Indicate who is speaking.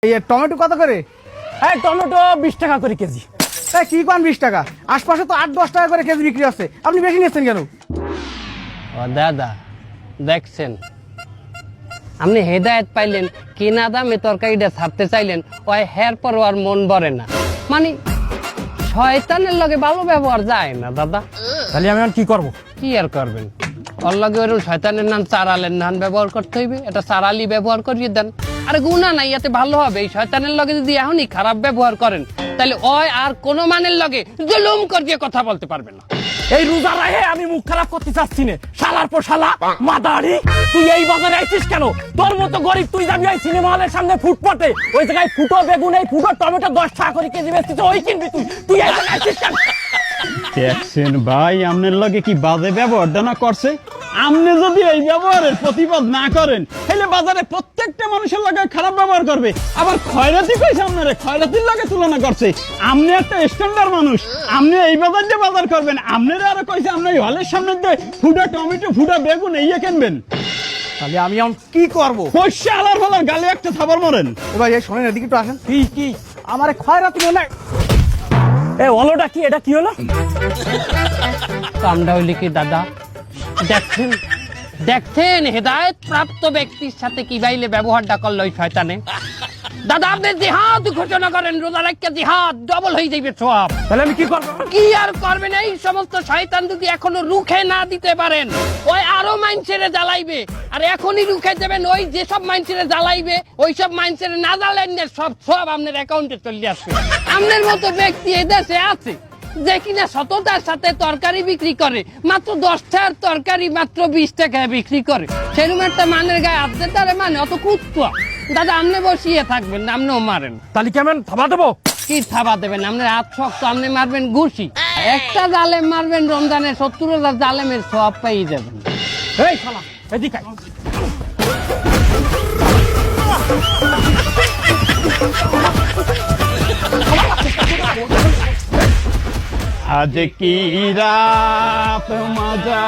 Speaker 1: এই টমেটো কত করে?
Speaker 2: হ্যাঁ টমেটো 20 টাকা করে কেজি।
Speaker 1: কি কোন 20 টাকা? আশপাশে তো 8-10 টাকা করে কেজি বিক্রি হচ্ছে, আপনি বেশি নিচ্ছেন কেন?
Speaker 3: ও দাদা দেখছেন, আপনি হেদায়েত পাইলেন কিনা দামে তরকারিটা ছাড়তে চাইলেন, ওই হের পর আর মন ভরে না। মানে শয়তানের লগে ভালো ব্যবহার যায় না দাদা।
Speaker 2: তাহলে আমি আর কি করব?
Speaker 3: কি আর করবেন, ওর লগে ওরকম শয়তানের নাম চারালের নাম ব্যবহার করতে হইবে, এটা চারালি ব্যবহার করিয়ে দেন। আরে গুণা নাই, এতে ভালো হবে। এই শয়তানের লগে যদি এখনই খারাপ ব্যবহার করেন, তাহলে ওই আর কোন মানের লগে জুলুম করিয়ে কথা বলতে পারবে না।
Speaker 2: এই রোজা রাহে আমি মুখ খারাপ করতে চাচ্ছি না। শালার পর শালা মাদারি, তুই এই বাজারে আইছিস কেন? তোর মতো গরিব তুই যাবি ওই সিনেমা হলের সামনে ফুটপাতে, ওই জায়গায় ফুটো বেগুন, এই ফুটো টমেটো 10 টাকা করে কেজি বেচতিস, ওই কিনবি তুই। তুই এই জায়গায় আইছিস কেন?
Speaker 4: দেখছেন ভাই, আপনার লগে কি বাজে ব্যবহারটা না করছে। আপনি যদি এই ব্যবহারের প্রতিবাদ না করেন, তাহলে বাজারে প্রত্যেকটা মানুষের লগে খারাপ ব্যবহার করবে। আবার খয়রাতি কইছে, আপনারে খয়রাতির লগে তুলনা করছে। আপনি একটা স্ট্যান্ডার্ড মানুষ, আপনি এই বাজার দিয়ে বাজার করবেন। আপনারা আরো কইছে আপনি এই হলের সামনে দিয়ে ফুটা টমেটো ফুটা বেগুন এই কিনবেন।
Speaker 1: তাহলে আমি এখন কি করব?
Speaker 4: পয়সা আলার হলার গালে একটা থাবার মরেন।
Speaker 1: ভাই এই শোনেন, এদিকে একটু আসেন।
Speaker 2: কি
Speaker 1: আমার খয়রাতি মনে হয়।
Speaker 2: এ হলোটা কি? এটা কি হলো?
Speaker 3: কামটা হইলে কি দাদা? দেখছেন দেখছেন হেদায়েত প্রাপ্ত ব্যক্তির সাথে কি বাইলে ব্যবহারটা করলো ওই শয়তানে। দাদা আপনি জিহাদ ঘোষণা করেন, রোজা রাখতে জিহাদ ডবল হয়ে যাবে সব।
Speaker 2: তাহলে আমি কি করব?
Speaker 3: কি আর করবেন? এই সমস্ত শয়তান যদি এখনো রুখে না দিতে পারেন, ওই আরো মাইনছেড়ে জ্বালাইবে। আর এখনই রুখে দেবেন, ওই যেসব মাইনছেড়ে জ্বালাইবে, ওই সব মাইনছেড়ে না জ্বালেন না, সব আপনার অ্যাকাউন্টে চলে আসবে। আপনার মতো ব্যক্তি এই দেশে আছে যে কিনা সততার সাথে তরকারি বিক্রি করে, মাত্র 10 টাকার তরকারি মাত্র 20 টাকায় বিক্রি করে। সেরকম একটা মানের গায়ে হাত দিতে পারে, মানে অত কুত্তা। দাদা আপনি বসিয়ে থাকবেন না, আপনিও মারেন।
Speaker 2: তাহলে কেমন থাবা দেবো?
Speaker 3: কি থাবা দেবেন? আপনার হাত শক্ত, আপনি মারবেন ঘুষি। একটা জালেম মারবেন রমজানে 70,000 জালেমের সব পেয়ে যাবেন।
Speaker 2: এই শালা এদিকে আয়।
Speaker 4: আজ কি রাত মজা